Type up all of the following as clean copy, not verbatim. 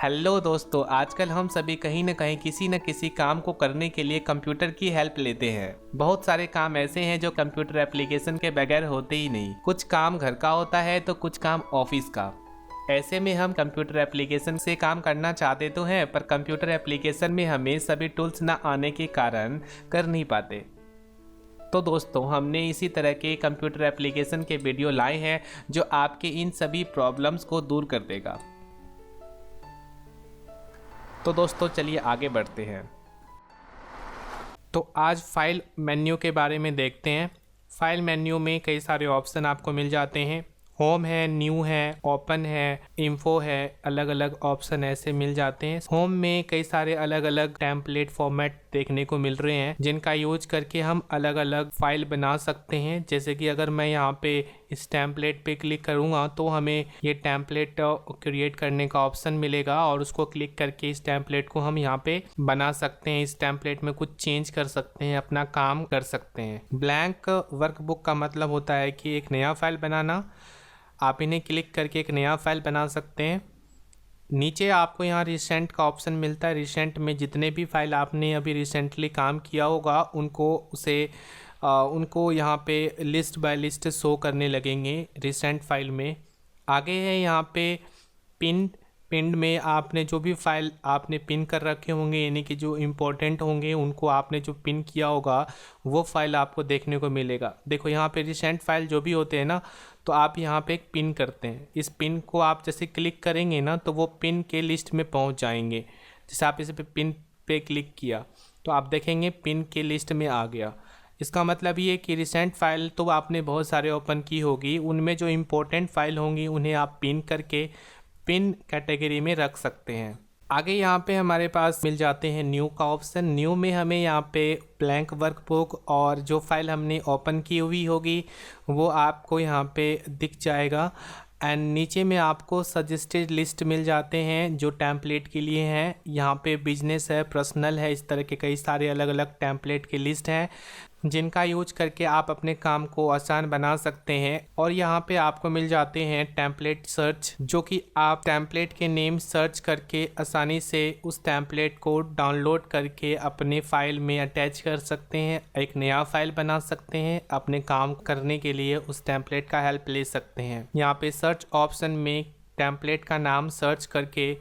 Hello दोस्तों, आजकल हम सभी कहीं न कहीं किसी न किसी काम को करने के लिए कंप्यूटर की हेल्प लेते हैं। बहुत सारे काम ऐसे हैं जो कंप्यूटर एप्लीकेशन के बगैर होते ही नहीं। कुछ काम घर का होता है तो कुछ काम ऑफिस का। ऐसे में हम कंप्यूटर एप्लीकेशन से काम करना चाहते तो हैं, पर कंप्यूटर एप्लीकेशन में हमें सभी टूल्स न आने के कारण कर नहीं पाते। तो दोस्तों, हमने इसी तरह के कंप्यूटर एप्लीकेशन के वीडियो लाए हैं जो आपके इन सभी प्रॉब्लम्स को दूर कर देगा। तो दोस्तों चलिए आगे बढ़ते हैं। तो आज फाइल मेन्यू के बारे में देखते हैं। फाइल मेन्यू में कई सारे ऑप्शन आपको मिल जाते हैं। होम है, न्यू है, ओपन है, इन्फो है, अलग अलग ऑप्शन ऐसे मिल जाते हैं। होम में कई सारे अलग अलग टेम्पलेट फॉर्मेट देखने को मिल रहे हैं जिनका यूज करके हम अलग अलग फाइल बना सकते हैं। जैसे कि अगर मैं यहाँ पे इस टेम्पलेट पे क्लिक करूँगा तो हमें ये टेम्पलेट क्रिएट करने का ऑप्शन मिलेगा और उसको क्लिक करके इस टेम्पलेट को हम यहाँ पे बना सकते हैं। इस टेम्पलेट में कुछ चेंज कर सकते हैं, अपना काम कर सकते हैं। ब्लैंक वर्कबुक का मतलब होता है कि एक नया फाइल बनाना। आप इन्हें क्लिक करके एक नया फाइल बना सकते हैं। नीचे आपको यहाँ रिसेंट का ऑप्शन मिलता है। रिसेंट में जितने भी फाइल आपने अभी रिसेंटली काम किया होगा उनको यहाँ पे लिस्ट बाय लिस्ट शो करने लगेंगे रिसेंट फाइल में। आगे है यहाँ पे पिन में आपने जो भी फाइल आपने पिन कर रखे होंगे, यानी कि जो इम्पोर्टेंट होंगे उनको आपने जो पिन किया होगा वो फाइल आपको देखने को मिलेगा। देखो यहाँ पे रिसेंट फाइल जो भी होते हैं ना, तो आप यहाँ पे एक पिन करते हैं। इस पिन को आप जैसे क्लिक करेंगे ना तो वो पिन के लिस्ट में पहुँच जाएंगे। जैसे आप इस पे पिन पे क्लिक किया तो आप देखेंगे पिन के लिस्ट में आ गया। इसका मतलब ये कि रिसेंट फाइल तो आपने बहुत सारे ओपन की होगी, उनमें जो इम्पोर्टेंट फाइल होंगी उन्हें आप पिन करके पिन कैटेगरी में रख सकते हैं। आगे यहाँ पे हमारे पास मिल जाते हैं न्यू का ऑप्शन। न्यू में हमें यहाँ पे ब्लैंक वर्कबुक और जो फाइल हमने ओपन की हुई होगी वो आपको यहाँ पे दिख जाएगा। एंड नीचे में आपको सजेस्टेड लिस्ट मिल जाते हैं जो टेम्पलेट के लिए हैं। यहाँ पे बिजनेस है, पर्सनल है, इस तरह के कई सारे अलग अलग टेम्पलेट की लिस्ट हैं जिनका यूज करके आप अपने काम को आसान बना सकते हैं। और यहाँ पे आपको मिल जाते हैं टेम्पलेट सर्च, जो कि आप टेम्पलेट के नेम सर्च करके आसानी से उस टेम्पलेट को डाउनलोड करके अपने फाइल में अटैच कर सकते हैं, एक नया फाइल बना सकते हैं। अपने काम करने के लिए उस टेम्पलेट का हेल्प ले सकते हैं। यहाँ पे सर्च ऑप्शन में टेम्पलेट का नाम सर्च करके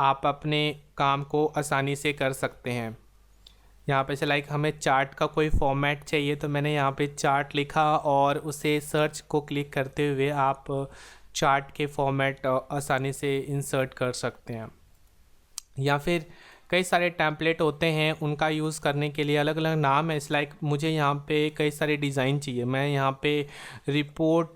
आप अपने काम को आसानी से कर सकते हैं। यहाँ पे से लाइक हमें चार्ट का कोई फॉर्मेट चाहिए तो मैंने यहाँ पे चार्ट लिखा और उसे सर्च को क्लिक करते हुए आप चार्ट के फॉर्मेट आसानी से इंसर्ट कर सकते हैं। या फिर कई सारे टेम्पलेट होते हैं, उनका यूज़ करने के लिए अलग अलग नाम है। इस लाइक मुझे यहाँ पे कई सारे डिज़ाइन चाहिए, मैं यहाँ पे रिपोर्ट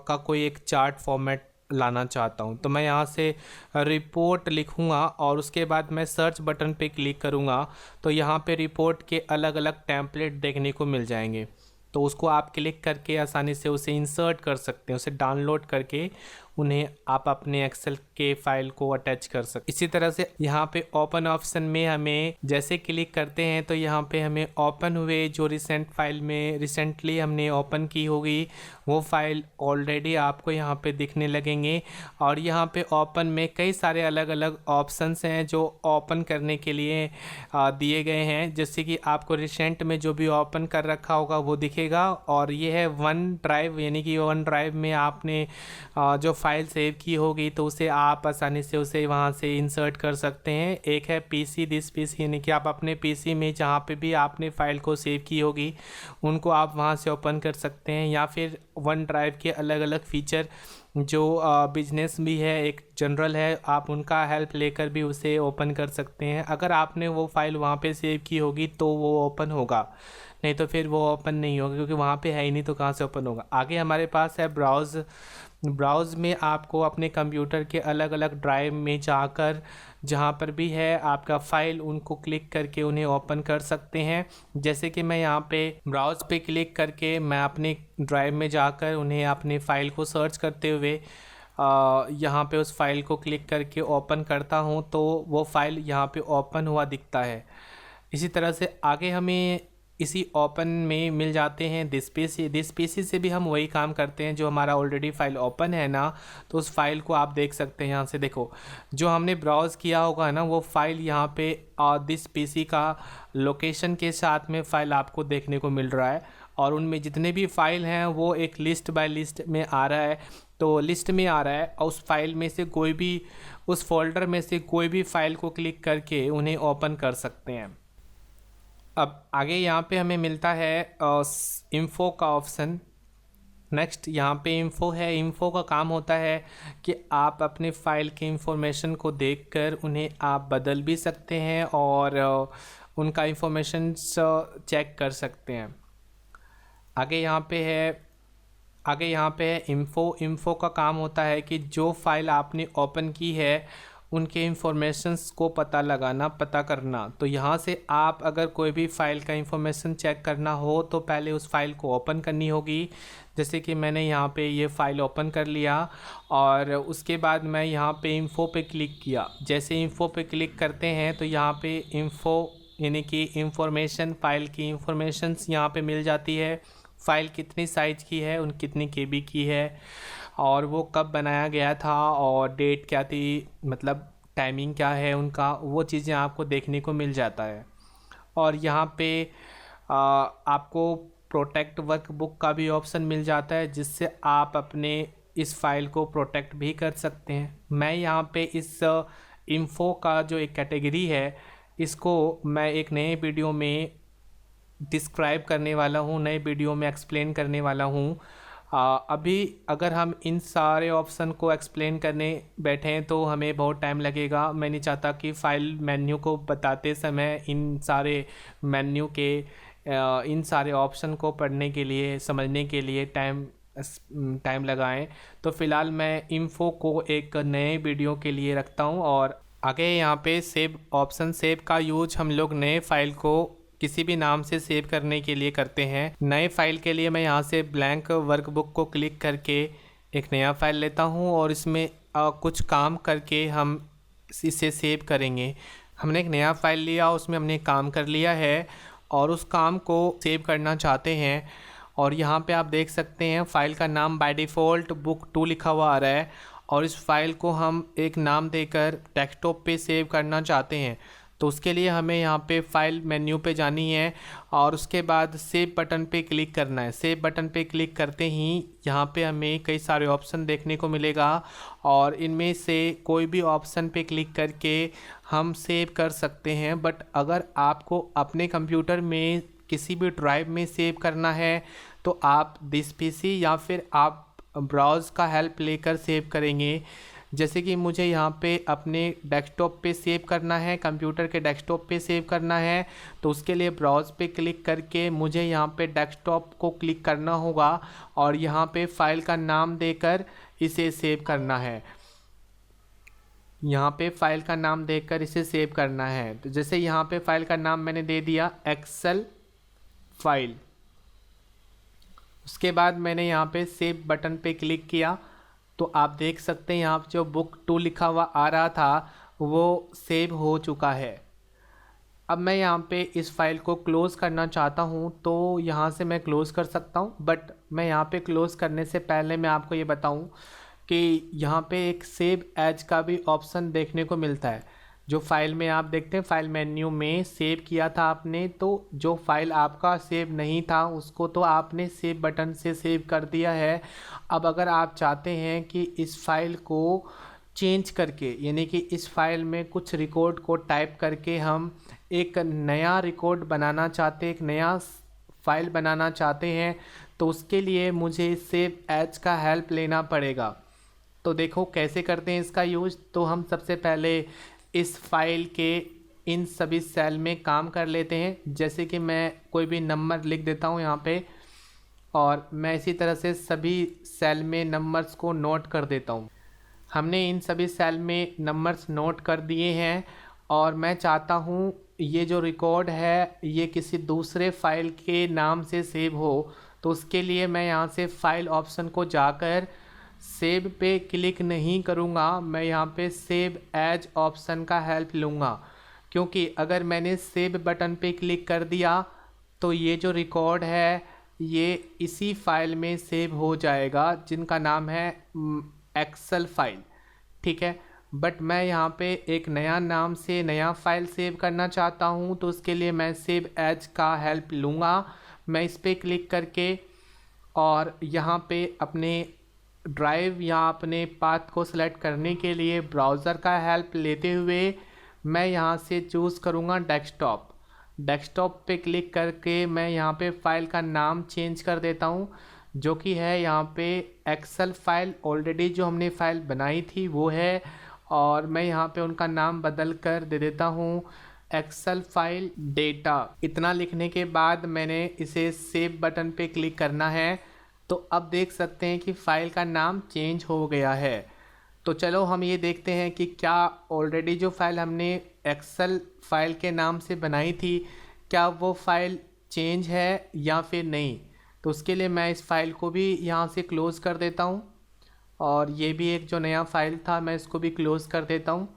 का कोई एक चार्ट फॉर्मेट लाना चाहता हूँ तो मैं यहाँ से रिपोर्ट लिखूँगा और उसके बाद मैं सर्च बटन पे क्लिक करूँगा तो यहाँ पे रिपोर्ट के अलग अलग टेम्पलेट देखने को मिल जाएंगे। तो उसको आप क्लिक करके आसानी से उसे इंसर्ट कर सकते हैं, उसे डाउनलोड करके उन्हें आप अपने एक्सेल के फाइल को अटैच कर सकते। इसी तरह से यहाँ पे ओपन ऑप्शन में हमें जैसे क्लिक करते हैं तो यहाँ पे हमें ओपन हुए जो रिसेंट फाइल में रिसेंटली हमने ओपन की होगी वो फाइल ऑलरेडी आपको यहाँ पे दिखने लगेंगे। और यहाँ पे ओपन में कई सारे अलग अलग ऑप्शंस हैं जो ओपन करने के लिए दिए गए हैं। जैसे कि आपको रिसेंट में जो भी ओपन कर रखा होगा वो दिखेगा। और ये है वन ड्राइव, यानी कि वन ड्राइव में आपने जो फाइल सेव की होगी तो उसे आप आसानी से उसे वहाँ से इंसर्ट कर सकते हैं। एक है पीसी दिस पीसी, यानी कि आप अपने पीसी में जहाँ पे भी आपने फाइल को सेव की होगी उनको आप वहाँ से ओपन कर सकते हैं। या फिर वन ड्राइव के अलग अलग फीचर जो बिजनेस भी है, एक जनरल है, आप उनका हेल्प लेकर भी उसे ओपन कर सकते हैं। अगर आपने वो फाइल वहाँ पे सेव की होगी तो वो ओपन होगा, नहीं तो फिर वो ओपन नहीं होगा क्योंकि वहाँ पे है ही नहीं तो कहाँ से ओपन होगा। आगे हमारे पास है ब्राउज़ में आपको अपने कंप्यूटर के अलग अलग ड्राइव में जाकर जहाँ पर भी है आपका फाइल उनको क्लिक करके उन्हें ओपन कर सकते हैं। जैसे कि मैं यहाँ पे ब्राउज़ पे क्लिक करके मैं अपने ड्राइव में जाकर उन्हें अपने फ़ाइल को सर्च करते हुए यहाँ पे उस फाइल को क्लिक करके ओपन करता हूँ तो वो फाइल यहाँ पे ओपन हुआ दिखता है। इसी तरह से आगे हमें इसी ओपन में मिल जाते हैं। दिस पीसी से भी हम वही काम करते हैं, जो हमारा ऑलरेडी फाइल ओपन है ना, तो उस फाइल को आप देख सकते हैं यहाँ से। देखो जो हमने ब्राउज़ किया होगा ना, वो फाइल यहाँ पे दिस पीसी का लोकेशन के साथ में फ़ाइल आपको देखने को मिल रहा है, और उनमें जितने भी फाइल हैं वो एक लिस्ट बाय लिस्ट में आ रहा है। तो लिस्ट में आ रहा है, और उस फाइल में से कोई भी, उस फोल्डर में से कोई भी फाइल को क्लिक करके उन्हें ओपन कर सकते हैं। अब आगे यहाँ पे हमें मिलता है इन्फो का ऑप्शन। नेक्स्ट यहाँ पे इन्फो है। इन्फो का काम होता है कि आप अपने फाइल के इंफॉर्मेशन को देखकर उन्हें आप बदल भी सकते हैं और उनका इंफॉर्मेशन चेक कर सकते हैं। आगे यहाँ पे है इन्फो का काम होता है कि जो फाइल आपने ओपन की है उनके इंफॉर्मेशंस को पता करना। तो यहाँ से आप अगर कोई भी फ़ाइल का इंफॉर्मेशन चेक करना हो तो पहले उस फाइल को ओपन करनी होगी। जैसे कि मैंने यहाँ पे ये फ़ाइल ओपन कर लिया, और उसके बाद मैं यहाँ पे इन्फो पे क्लिक किया। जैसे इन्फो पे क्लिक करते हैं तो यहाँ पे इन्फो यानी कि इंफॉर्मेशन, फ़ाइल की इंफॉर्मेशंस यहाँ पे मिल जाती है। फ़ाइल कितनी साइज़ की है, उन कितनी केबी की है, और वो कब बनाया गया था, और डेट क्या थी, मतलब टाइमिंग क्या है उनका, वो चीज़ें आपको देखने को मिल जाता है। और यहाँ पे आपको प्रोटेक्ट वर्कबुक का भी ऑप्शन मिल जाता है, जिससे आप अपने इस फाइल को प्रोटेक्ट भी कर सकते हैं। मैं यहाँ पे इस इन्फो का जो एक कैटेगरी है, इसको मैं एक नए वीडियो में डिस्क्राइब करने वाला हूँ, नए वीडियो में एक्सप्लेन करने वाला हूँ। अभी अगर हम इन सारे ऑप्शन को एक्सप्लेन करने बैठें तो हमें बहुत टाइम लगेगा। मैं नहीं चाहता कि फ़ाइल मेन्यू को बताते समय इन सारे मेन्यू के इन सारे ऑप्शन को पढ़ने के लिए, समझने के लिए टाइम लगाएं। तो फ़िलहाल मैं इन्फो को एक नए वीडियो के लिए रखता हूं। और आगे यहाँ पे सेव ऑप्शन, सेव का यूज हम लोग नए फाइल को किसी भी नाम से सेव करने के लिए करते हैं। नए फाइल के लिए मैं यहाँ से ब्लैंक वर्कबुक को क्लिक करके एक नया फाइल लेता हूँ, और इसमें कुछ काम करके हम इसे सेव करेंगे। हमने एक नया फाइल लिया, उसमें हमने काम कर लिया है और उस काम को सेव करना चाहते हैं। और यहाँ पे आप देख सकते हैं फ़ाइल का नाम बाय डिफ़ॉल्ट बुक 2 लिखा हुआ आ रहा है, और इस फाइल को हम एक नाम देकर डेस्कटॉप पे सेव करना चाहते हैं। तो उसके लिए हमें यहाँ पे फाइल मेन्यू पे जानी है, और उसके बाद सेव बटन पे क्लिक करना है। सेव बटन पे क्लिक करते ही यहाँ पे हमें कई सारे ऑप्शन देखने को मिलेगा, और इनमें से कोई भी ऑप्शन पे क्लिक करके हम सेव कर सकते हैं। बट अगर आपको अपने कंप्यूटर में किसी भी ड्राइव में सेव करना है तो आप दिस पीसी या फिर आप ब्राउज़ का हेल्प लेकर सेव करेंगे। जैसे कि मुझे यहाँ पे अपने डेस्कटॉप पे सेव करना है, कंप्यूटर के डेस्कटॉप पे सेव करना है, तो उसके लिए ब्राउज़ पे क्लिक करके मुझे यहाँ पे डेस्कटॉप को क्लिक करना होगा, और यहाँ पे फ़ाइल का नाम देकर इसे सेव करना है। यहाँ पे फ़ाइल का नाम देकर इसे सेव करना है। तो जैसे यहाँ पे फ़ाइल का नाम मैंने दे दिया एक्सेल फाइल, उसके बाद मैंने यहाँ पे सेव बटन पे क्लिक किया, तो आप देख सकते हैं यहाँ जो बुक 2 लिखा हुआ आ रहा था वो सेव हो चुका है। अब मैं यहाँ पे इस फाइल को क्लोज़ करना चाहता हूँ, तो यहाँ से मैं क्लोज़ कर सकता हूँ। बट मैं यहाँ पे क्लोज़ करने से पहले मैं आपको ये बताऊँ कि यहाँ पे एक सेव एज का भी ऑप्शन देखने को मिलता है। जो फाइल में आप देखते हैं फाइल मेन्यू में सेव किया था आपने, तो जो फाइल आपका सेव नहीं था उसको तो आपने सेव बटन से सेव कर दिया है। अब अगर आप चाहते हैं कि इस फाइल को चेंज करके, यानी कि इस फाइल में कुछ रिकॉर्ड को टाइप करके हम एक नया रिकॉर्ड बनाना चाहते हैं, एक नया फाइल बनाना चाहते हैं, तो उसके लिए मुझे सेव एज का हेल्प लेना पड़ेगा। तो देखो कैसे करते हैं इसका यूज। तो हम सबसे पहले इस फाइल के इन सभी सेल में काम कर लेते हैं। जैसे कि मैं कोई भी नंबर लिख देता हूं यहाँ पे, और मैं इसी तरह से सभी सेल में नंबर्स को नोट कर देता हूं। हमने इन सभी सेल में नंबर्स नोट कर दिए हैं, और मैं चाहता हूं ये जो रिकॉर्ड है ये किसी दूसरे फाइल के नाम से सेव हो। तो उसके लिए मैं यहाँ से फाइल ऑप्शन को जाकर सेव पे क्लिक नहीं करूँगा, मैं यहाँ पे सेव एज ऑप्शन का हेल्प लूँगा। क्योंकि अगर मैंने सेव बटन पे क्लिक कर दिया तो ये जो रिकॉर्ड है ये इसी फाइल में सेव हो जाएगा जिनका नाम है एक्सेल फाइल, ठीक है। बट मैं यहाँ पे एक नया नाम से नया फाइल सेव करना चाहता हूँ, तो उसके लिए मैं सेव एज का हेल्प लूँगा। मैं इस पर क्लिक करके और यहाँ पे अपने ड्राइव या अपने पाथ को सिलेक्ट करने के लिए ब्राउज़र का हेल्प लेते हुए मैं यहाँ से चूज़ करूँगा डेस्कटॉप। डेस्कटॉप पे क्लिक करके मैं यहाँ पे फ़ाइल का नाम चेंज कर देता हूँ, जो कि है यहाँ पे एक्सेल फाइल। ऑलरेडी जो हमने फ़ाइल बनाई थी वो है, और मैं यहाँ पे उनका नाम बदल कर दे देता हूँ एक्सेल फाइल डेटा। इतना लिखने के बाद मैंने इसे सेव बटन पे क्लिक करना है, तो अब देख सकते हैं कि फ़ाइल का नाम चेंज हो गया है। तो चलो हम ये देखते हैं कि क्या ऑलरेडी जो फ़ाइल हमने एक्सेल फाइल के नाम से बनाई थी, क्या वो फ़ाइल चेंज है या फिर नहीं। तो उसके लिए मैं इस फाइल को भी यहाँ से क्लोज़ कर देता हूँ, और ये भी एक जो नया फाइल था मैं इसको भी क्लोज़ कर देता हूँ।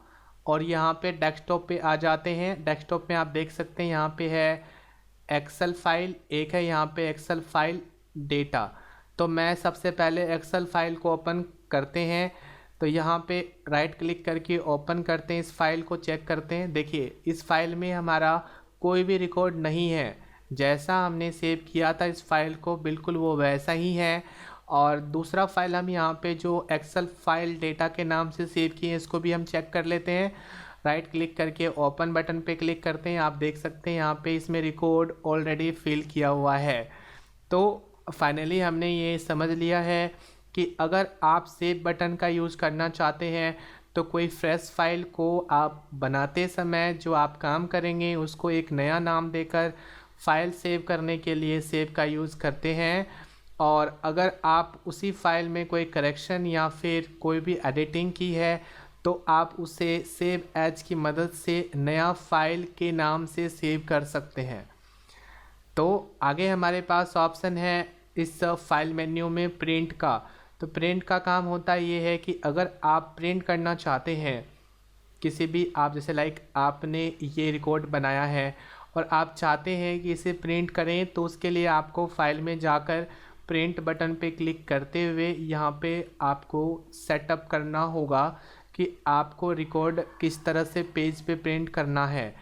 और यहाँ पे डेस्कटॉप पे आ जाते हैं। डेस्कटॉप में आप देख सकते हैं यहाँ पे है एक्सेल फाइल, एक है यहाँ पे एक्सेल फाइल डेटा। तो मैं सबसे पहले एक्सेल फाइल को ओपन करते हैं। तो यहाँ पे राइट क्लिक करके ओपन करते हैं, इस फाइल को चेक करते हैं। देखिए इस फाइल में हमारा कोई भी रिकॉर्ड नहीं है, जैसा हमने सेव किया था इस फाइल को बिल्कुल वो वैसा ही है। और दूसरा फाइल हम यहाँ पे जो एक्सेल फाइल डेटा के नाम से सेव किए हैं इसको भी हम चेक कर लेते हैं। राइट क्लिक करके ओपन बटन पे क्लिक करते हैं। आप देख सकते हैं यहाँ पे इसमें रिकॉर्ड ऑलरेडी फिल किया हुआ है। तो फाइनली हमने ये समझ लिया है कि अगर आप सेव बटन का यूज़ करना चाहते हैं तो कोई फ्रेश फाइल को आप बनाते समय जो आप काम करेंगे उसको एक नया नाम देकर फाइल सेव करने के लिए सेव का यूज़ करते हैं। और अगर आप उसी फाइल में कोई करेक्शन या फिर कोई भी एडिटिंग की है तो आप उसे सेव एज की मदद से नया फाइल के नाम से सेव कर सकते हैं। तो आगे हमारे पास ऑप्शन है इस फाइल मेन्यू में प्रिंट का। तो प्रिंट का काम होता ये है कि अगर आप प्रिंट करना चाहते हैं किसी भी, आप जैसे लाइक आपने ये रिकॉर्ड बनाया है और आप चाहते हैं कि इसे प्रिंट करें, तो उसके लिए आपको फाइल में जाकर प्रिंट बटन पे क्लिक करते हुए यहाँ पे आपको सेटअप करना होगा कि आपको रिकॉर्ड किस तरह से पेज पे प्रिंट करना है।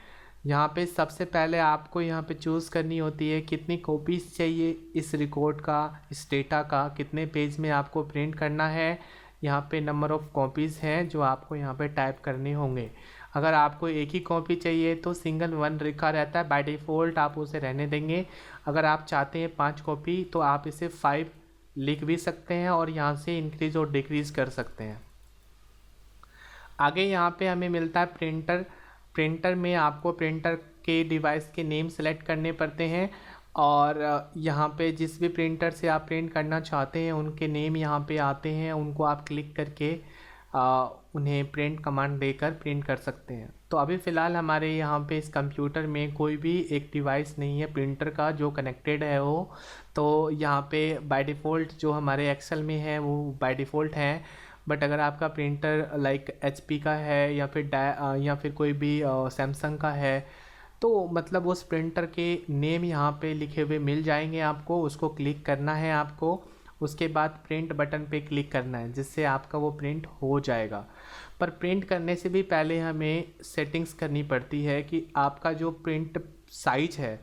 यहाँ पे सबसे पहले आपको यहाँ पे चूज़ करनी होती है कितनी कॉपीज़ चाहिए इस रिकॉर्ड का, इस डेटा का, कितने पेज में आपको प्रिंट करना है। यहाँ पे नंबर ऑफ़ कॉपीज़ हैं जो आपको यहाँ पे टाइप करने होंगे। अगर आपको एक ही कॉपी चाहिए तो सिंगल 1 लिखा रहता है, बाय डिफ़ॉल्ट आप उसे रहने देंगे। अगर आप चाहते हैं 5 कॉपी तो आप इसे 5 लिख भी सकते हैं और यहाँ से इंक्रीज़ और डिक्रीज़ कर सकते हैं। आगे यहाँ पे हमें मिलता है प्रिंटर। प्रिंटर में आपको प्रिंटर के डिवाइस के नेम सेलेक्ट करने पड़ते हैं, और यहाँ पे जिस भी प्रिंटर से आप प्रिंट करना चाहते हैं उनके नेम यहाँ पे आते हैं, उनको आप क्लिक करके उन्हें प्रिंट कमांड देकर प्रिंट कर सकते हैं। तो अभी फ़िलहाल हमारे यहाँ पे इस कंप्यूटर में कोई भी एक डिवाइस नहीं है प्रिंटर का जो कनेक्टेड है वो, तो यहाँ पे बाय डिफ़ॉल्ट जो हमारे एक्सेल में है वो बाय डिफ़ॉल्ट है। बट अगर आपका प्रिंटर लाइक HP का है या फिर कोई भी सैमसंग का है, तो मतलब उस प्रिंटर के नेम यहाँ पे लिखे हुए मिल जाएंगे आपको। उसको क्लिक करना है आपको, उसके बाद प्रिंट बटन पे क्लिक करना है, जिससे आपका वो प्रिंट हो जाएगा। पर प्रिंट करने से भी पहले हमें सेटिंग्स करनी पड़ती है कि आपका जो प्रिंट साइज है,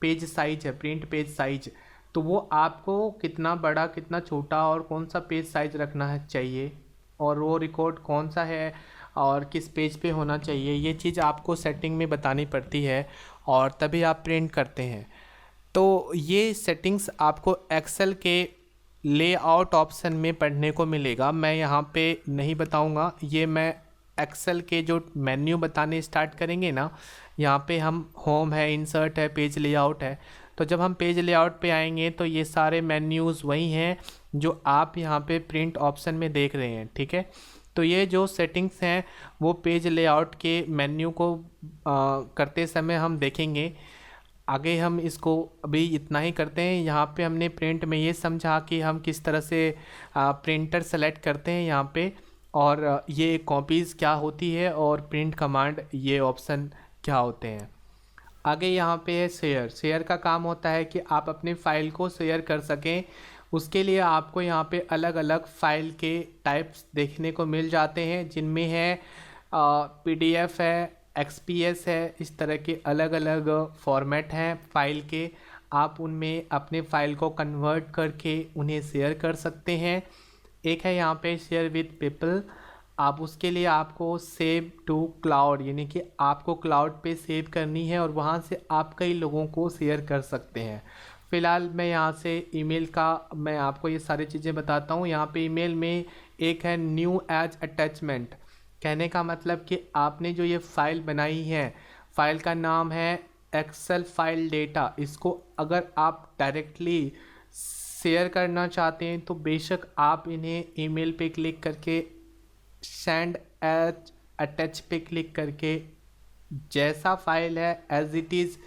पेज साइज है, प्रिंट पेज साइज, तो वो आपको कितना बड़ा कितना छोटा और कौन सा पेज साइज रखना है चाहिए, और वो रिकॉर्ड कौन सा है और किस पेज पे होना चाहिए, ये चीज़ आपको सेटिंग में बतानी पड़ती है और तभी आप प्रिंट करते हैं। तो ये सेटिंग्स आपको एक्सेल के लेआउट ऑप्शन में पढ़ने को मिलेगा। मैं यहाँ पे नहीं बताऊँगा, ये मैं एक्सेल के जो मेन्यू बताने स्टार्ट करेंगे ना, यहाँ पे हम होम है, इंसर्ट है, पेज लेआउट है। तो जब हम पेज लेआउट पे आएंगे तो ये सारे मेन्यूज़ वही हैं जो आप यहाँ पे प्रिंट ऑप्शन में देख रहे हैं, ठीक है। तो ये जो सेटिंग्स हैं वो पेज लेआउट के मेन्यू को करते समय हम देखेंगे। आगे हम इसको अभी इतना ही करते हैं। यहाँ पे हमने प्रिंट में ये समझा कि हम किस तरह से प्रिंटर सेलेक्ट करते हैं यहाँ पे, और ये कॉपीज़ क्या होती है और प्रिंट कमांड ये ऑप्शन क्या होते हैं। आगे यहाँ पे है शेयर। शेयर का काम होता है कि आप अपनी फ़ाइल को शेयर कर सकें। उसके लिए आपको यहाँ पे अलग अलग फ़ाइल के टाइप्स देखने को मिल जाते हैं, जिनमें है PDF है, XPS है, इस तरह के अलग अलग फॉर्मेट हैं फ़ाइल के। आप उनमें अपने फ़ाइल को कन्वर्ट करके उन्हें शेयर कर सकते हैं। एक है यहाँ पे शेयर विद पीपल। आप उसके लिए आपको सेव टू क्लाउड, यानी कि आपको क्लाउड पे सेव करनी है और वहाँ से आप कई लोगों को शेयर कर सकते हैं। फ़िलहाल मैं यहाँ से ईमेल का मैं आपको ये सारी चीज़ें बताता हूँ। यहाँ पे ईमेल में एक है न्यू एज अटैचमेंट। कहने का मतलब कि आपने जो ये फ़ाइल बनाई है, फ़ाइल का नाम है एक्सेल फाइल डेटा। इसको अगर आप डायरेक्टली शेयर करना चाहते हैं तो बेशक आप इन्हें ईमेल पे क्लिक करके सेंड एज अटैच पे क्लिक करके जैसा फाइल है एज इट इज़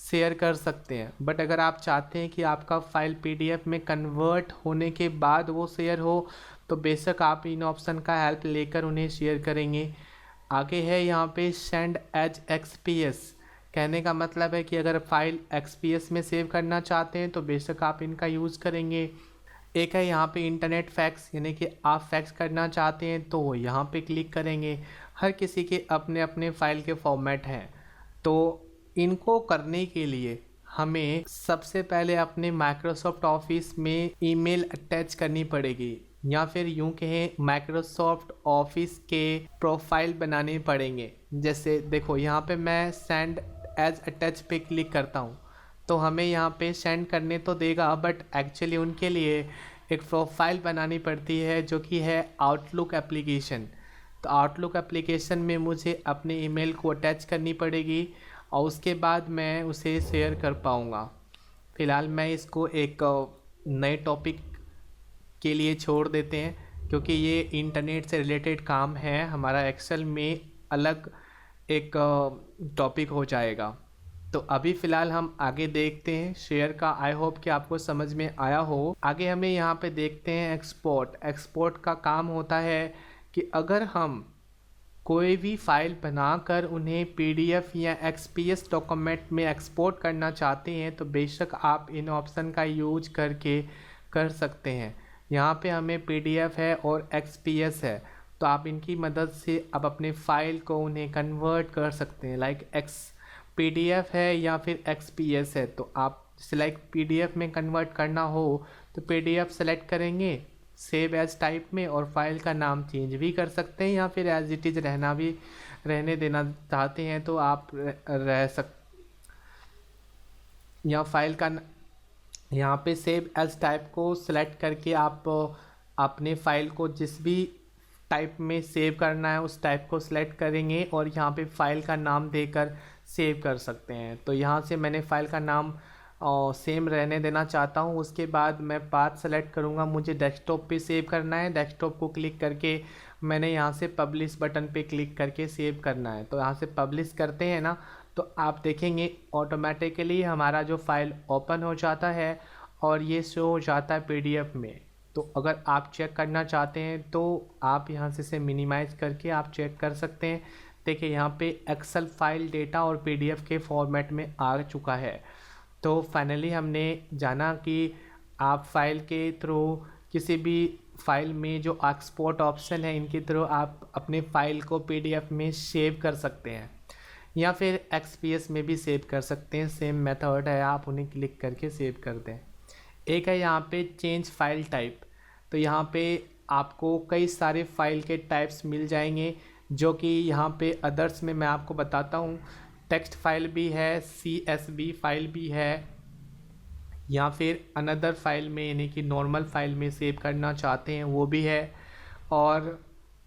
शेयर कर सकते हैं। बट अगर आप चाहते हैं कि आपका फ़ाइल PDF में कन्वर्ट होने के बाद वो शेयर हो, तो बेशक आप इन ऑप्शन का हेल्प लेकर उन्हें शेयर करेंगे। आगे है यहाँ पे सेंड एज XPS। कहने का मतलब है कि अगर फाइल XPS में सेव करना चाहते हैं तो बेशक आप इनका यूज़ करेंगे। एक है यहाँ पे इंटरनेट फैक्स, यानी कि आप फैक्स करना चाहते हैं तो यहाँ पे क्लिक करेंगे। हर किसी के अपने अपने फ़ाइल के फॉर्मेट हैं, तो इनको करने के लिए हमें सबसे पहले अपने माइक्रोसॉफ्ट ऑफिस में ईमेल अटैच करनी पड़ेगी, या फिर यूं कहें माइक्रोसॉफ्ट ऑफिस के प्रोफाइल बनाने पड़ेंगे। जैसे देखो यहाँ पे मैं सेंड एज अटैच पे क्लिक करता हूँ तो हमें यहाँ पे सेंड करने तो देगा, बट एक्चुअली उनके लिए एक प्रोफाइल बनानी पड़ती है जो कि है आउटलुक एप्लीकेशन। तो आउटलुक एप्लीकेशन में मुझे अपने ईमेल को अटैच करनी पड़ेगी और उसके बाद मैं उसे शेयर कर पाऊँगा। फ़िलहाल मैं इसको एक नए टॉपिक के लिए छोड़ देते हैं, क्योंकि ये इंटरनेट से रिलेटेड काम है। हमारा एक्सेल में अलग एक टॉपिक हो जाएगा। तो अभी फ़िलहाल हम आगे देखते हैं शेयर का। आई होप कि आपको समझ में आया हो। आगे हमें यहाँ पे देखते हैं एक्सपोर्ट। एक्सपोर्ट का काम होता है कि अगर हम कोई भी फाइल बनाकर उन्हें PDF या XPS डॉक्यूमेंट में एक्सपोर्ट करना चाहते हैं तो बेशक आप इन ऑप्शन का यूज करके कर सकते हैं। यहाँ पे हमें PDF है और XPS है, तो आप इनकी मदद से आप अपने फ़ाइल को उन्हें कन्वर्ट कर सकते हैं। लाइक PDF है या फिर XPS है, तो आप सिलेक्ट PDF में कन्वर्ट करना हो तो PDF सेलेक्ट करेंगे सेव एज टाइप में, और फाइल का नाम चेंज भी कर सकते हैं, या फिर एज इट इज़ रहने देना चाहते हैं तो आप रह सक या फाइल का यहाँ पे सेव एज टाइप को सिलेक्ट करके आप अपने फ़ाइल को जिस भी टाइप में सेव करना है उस टाइप को सिलेक्ट करेंगे और यहाँ पे फ़ाइल का नाम देकर सेव कर सकते हैं। तो यहाँ से मैंने फ़ाइल का नाम सेम रहने देना चाहता हूँ। उसके बाद मैं पाथ सेलेक्ट करूँगा, मुझे डेस्कटॉप पे सेव करना है। डेस्कटॉप को क्लिक करके मैंने यहाँ से पब्लिश बटन पे क्लिक करके सेव करना है। तो यहाँ से पब्लिश करते हैं ना, तो आप देखेंगे ऑटोमेटिकली हमारा जो फाइल ओपन हो जाता है और ये शो हो जाता है PDF में। तो अगर आप चेक करना चाहते हैं तो आप यहाँ से इसे मिनिमाइज़ करके आप चेक कर सकते हैं। देखिए यहाँ पे एक्सेल फाइल डेटा और PDF के फॉर्मेट में आ चुका है। तो फाइनली हमने जाना कि आप फाइल के थ्रू किसी भी फाइल में जो एक्सपोर्ट ऑप्शन है इनके थ्रू आप अपने फ़ाइल को PDF में सेव कर सकते हैं, या फिर XPS में भी सेव कर सकते हैं। सेम मेथड है, आप उन्हें क्लिक करके सेव कर दें। एक है यहाँ पे चेंज फाइल टाइप। तो यहाँ पे आपको कई सारे फाइल के टाइप्स मिल जाएंगे, जो कि यहाँ पे अदर्स में मैं आपको बताता हूँ। टेक्स्ट फाइल भी है, CSV फाइल भी है, या फिर अनदर फाइल में यानी कि नॉर्मल फाइल में सेव करना चाहते हैं वो भी है। और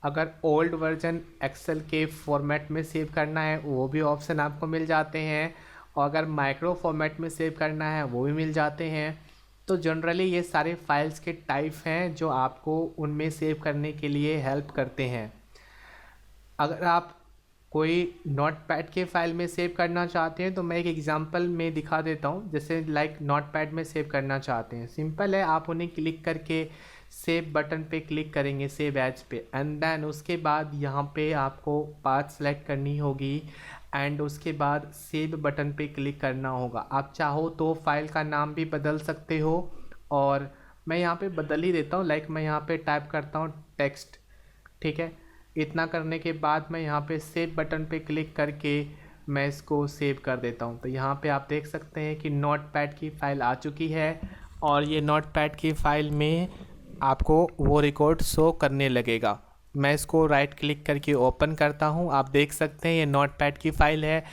अगर ओल्ड वर्जन एक्सेल के फॉर्मेट में सेव करना है वो भी ऑप्शन आपको मिल जाते हैं, और अगर माइक्रो फॉर्मेट में सेव करना है वो भी मिल जाते हैं। तो जनरली ये सारे फाइल्स के टाइप हैं जो आपको उनमें सेव करने के लिए हेल्प करते हैं। अगर आप कोई नोटपैड के फाइल में सेव करना चाहते हैं तो मैं एक एग्जांपल में दिखा देता हूँ। जैसे लाइक नोटपैड में सेव करना चाहते हैं, सिंपल है, आप उन्हें क्लिक करके सेव बटन पे क्लिक करेंगे, सेव एज पे, एंड देन उसके बाद यहाँ पे आपको पाथ सेलेक्ट करनी होगी एंड उसके बाद सेव बटन पे क्लिक करना होगा। आप चाहो तो फाइल का नाम भी बदल सकते हो, और मैं यहाँ पे बदल ही देता हूँ। लाइक मैं यहाँ पे टाइप करता हूँ टेक्स्ट, ठीक है। इतना करने के बाद मैं यहाँ पे सेव बटन पे क्लिक करके मैं इसको सेव कर देता हूँ। तो यहाँ पे आप देख सकते हैं कि नोटपैड की फ़ाइल आ चुकी है, और ये नोटपैड की फ़ाइल में आपको वो रिकॉर्ड शो करने लगेगा। मैं इसको राइट क्लिक करके ओपन करता हूँ। आप देख सकते हैं ये नोटपैड की फ़ाइल है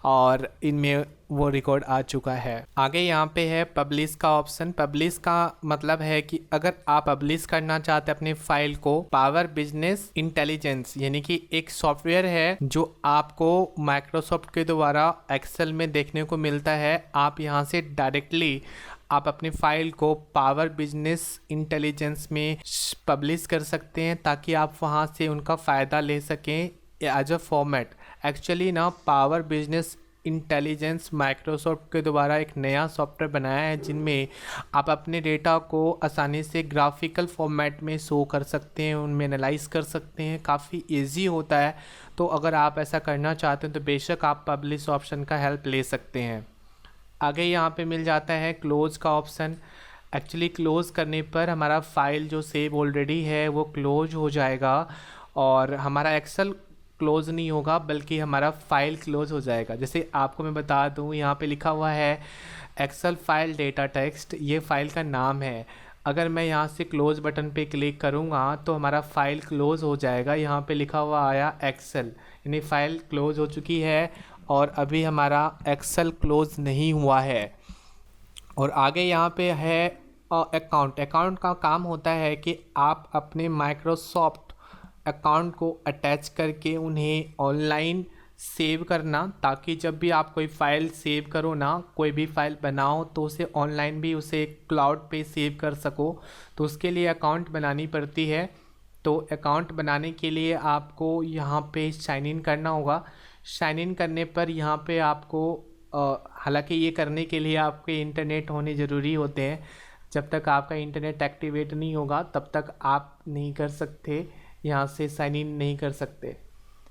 और इनमें वो रिकॉर्ड आ चुका है। आगे यहाँ पे है पब्लिश का ऑप्शन। पब्लिश का मतलब है कि अगर आप पब्लिश करना चाहते हैं अपनी फाइल को, पावर बिजनेस इंटेलिजेंस यानी कि एक सॉफ्टवेयर है जो आपको माइक्रोसॉफ्ट के द्वारा एक्सेल में देखने को मिलता है। आप यहाँ से डायरेक्टली आप अपनी फाइल को पावर बिजनेस इंटेलिजेंस में पब्लिश कर सकते हैं, ताकि आप वहाँ से उनका फ़ायदा ले सकें एज अ फॉर्मेट। एक्चुअली ना पावर बिजनेस इंटेलिजेंस माइक्रोसॉफ्ट के द्वारा एक नया सॉफ्टवेयर बनाया है जिनमें आप अपने डेटा को आसानी से ग्राफिकल फॉर्मेट में शो कर सकते हैं, उनमें एनालाइज कर सकते हैं। काफ़ी इजी होता है। तो अगर आप ऐसा करना चाहते हैं तो बेशक आप पब्लिश ऑप्शन का हेल्प ले सकते हैं। आगे यहाँ पे मिल जाता है क्लोज का ऑप्शन। एक्चुअली क्लोज़ करने पर हमारा फाइल जो सेव ऑलरेडी है वो क्लोज हो जाएगा, और हमारा एक्सेल क्लोज़ नहीं होगा बल्कि हमारा फाइल क्लोज हो जाएगा। जैसे आपको मैं बता दूँ, यहाँ पे लिखा हुआ है एक्सेल फाइल डेटा टेक्स्ट, ये फाइल का नाम है। अगर मैं यहाँ से क्लोज़ बटन पे क्लिक करूँगा तो हमारा फाइल क्लोज़ हो जाएगा। यहाँ पे लिखा हुआ आया एक्सेल, यानी फाइल क्लोज़ हो चुकी है और अभी हमारा एक्सेल क्लोज़ नहीं हुआ है। और आगे यहाँ पे है अकाउंट। अकाउंट का काम होता है कि आप अपने माइक्रोसॉफ्ट अकाउंट को अटैच करके उन्हें ऑनलाइन सेव करना, ताकि जब भी आप कोई फ़ाइल सेव करो ना, कोई भी फ़ाइल बनाओ तो उसे ऑनलाइन भी उसे क्लाउड पे सेव कर सको। तो उसके लिए अकाउंट बनानी पड़ती है। तो अकाउंट बनाने के लिए आपको यहाँ पे साइन इन करना होगा। साइन इन करने पर यहाँ पे आपको हालांकि ये करने के लिए आपके इंटरनेट होने ज़रूरी होते हैं। जब तक आपका इंटरनेट एक्टिवेट नहीं होगा तब तक आप नहीं कर सकते, यहाँ से साइन इन नहीं कर सकते,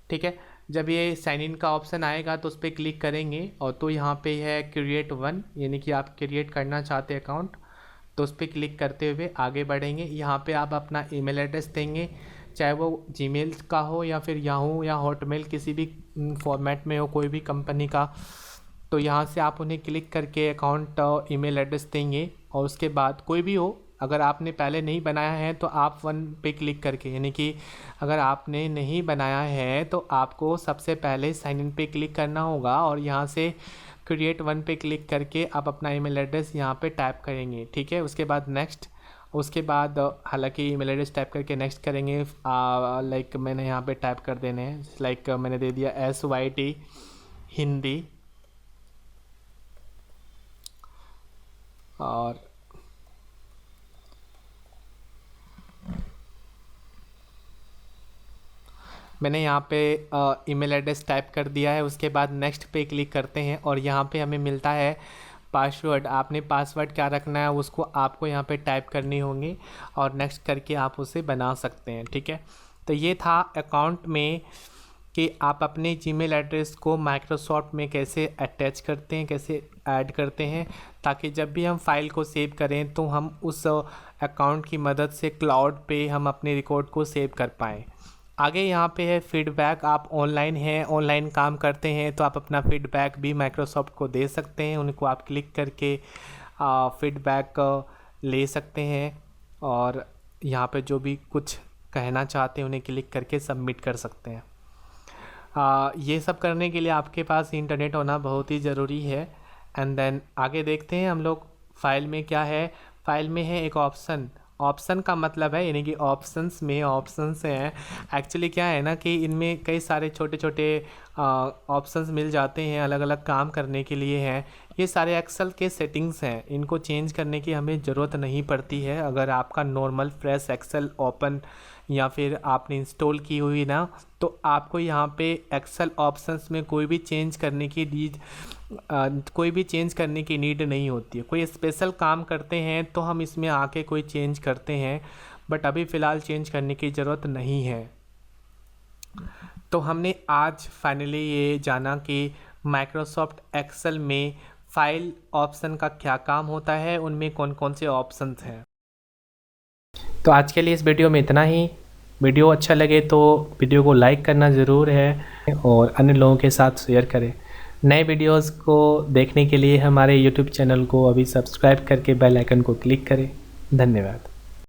ठीक है। जब ये साइन इन का ऑप्शन आएगा तो उस पर क्लिक करेंगे, और तो यहाँ पे है क्रिएट वन, यानी कि आप क्रिएट करना चाहते हैं अकाउंट। तो उस पर क्लिक करते हुए आगे बढ़ेंगे। यहाँ पे आप अपना ईमेल एड्रेस देंगे, चाहे वो जीमेल का हो या फिर याहू या हॉटमेल, किसी भी फॉर्मेट में हो, कोई भी कंपनी का। तो यहाँ से आप उन्हें क्लिक करके अकाउंट ईमेल एड्रेस देंगे, और उसके बाद कोई भी हो, अगर आपने पहले नहीं बनाया है तो आप वन पे क्लिक करके, यानी कि अगर आपने नहीं बनाया है तो आपको सबसे पहले साइन इन पे क्लिक करना होगा, और यहाँ से क्रिएट वन पे क्लिक करके आप अपना ईमेल एड्रेस यहाँ पे टाइप करेंगे, ठीक है। उसके बाद नेक्स्ट, उसके बाद हालांकि ईमेल एड्रेस टाइप करके नेक्स्ट करेंगे। लाइक मैंने यहाँ पे टाइप कर देने हैं, लाइक मैंने दे दिया SYT हिंदी, और मैंने यहाँ पे ईमेल एड्रेस टाइप कर दिया है। उसके बाद नेक्स्ट पे क्लिक करते हैं, और यहाँ पे हमें मिलता है पासवर्ड। आपने पासवर्ड क्या रखना है उसको आपको यहाँ पे टाइप करनी होंगी, और नेक्स्ट करके आप उसे बना सकते हैं, ठीक है। तो ये था अकाउंट में कि आप अपने जीमेल एड्रेस को माइक्रोसॉफ्ट में कैसे अटैच करते हैं, कैसे ऐड करते हैं, ताकि जब भी हम फाइल को सेव करें तो हम उस अकाउंट की मदद से क्लाउड पे हम अपने रिकॉर्ड को सेव कर पाएँ। आगे यहाँ पे है फीडबैक। आप ऑनलाइन हैं, ऑनलाइन काम करते हैं, तो आप अपना फीडबैक भी माइक्रोसॉफ्ट को दे सकते हैं। उनको आप क्लिक करके फीडबैक ले सकते हैं, और यहाँ पे जो भी कुछ कहना चाहते हैं उन्हें क्लिक करके सबमिट कर सकते हैं। ये सब करने के लिए आपके पास इंटरनेट होना बहुत ही ज़रूरी है। एंड देन आगे देखते हैं हम लोग फाइल में क्या है। फाइल में है एक ऑप्शन। ऑप्शन का मतलब है, यानी कि ऑप्शंस में ऑप्शंस हैं। एक्चुअली क्या है ना कि इनमें कई सारे छोटे छोटे ऑप्शंस मिल जाते हैं, अलग अलग काम करने के लिए हैं। ये सारे एक्सेल के सेटिंग्स हैं, इनको चेंज करने की हमें ज़रूरत नहीं पड़ती है। अगर आपका नॉर्मल फ्रेश एक्सेल ओपन या फिर आपने इंस्टॉल की हुई ना, तो आपको यहाँ पे एक्सेल ऑप्शंस में कोई भी चेंज करने की नीड नहीं होती है। कोई स्पेशल काम करते हैं तो हम इसमें आके कोई चेंज करते हैं, बट अभी फ़िलहाल चेंज करने की ज़रूरत नहीं है। तो हमने आज फाइनली ये जाना कि माइक्रोसॉफ्ट एक्सेल में फाइल ऑप्शन का क्या काम होता है, उनमें कौन कौन से ऑप्शंस हैं। तो आज के लिए इस वीडियो में इतना ही। वीडियो अच्छा लगे तो वीडियो को लाइक करना ज़रूर है और अन्य लोगों के साथ शेयर करें। नए वीडियोस को देखने के लिए हमारे YouTube चैनल को अभी सब्सक्राइब करके बेल आइकन को क्लिक करें। धन्यवाद।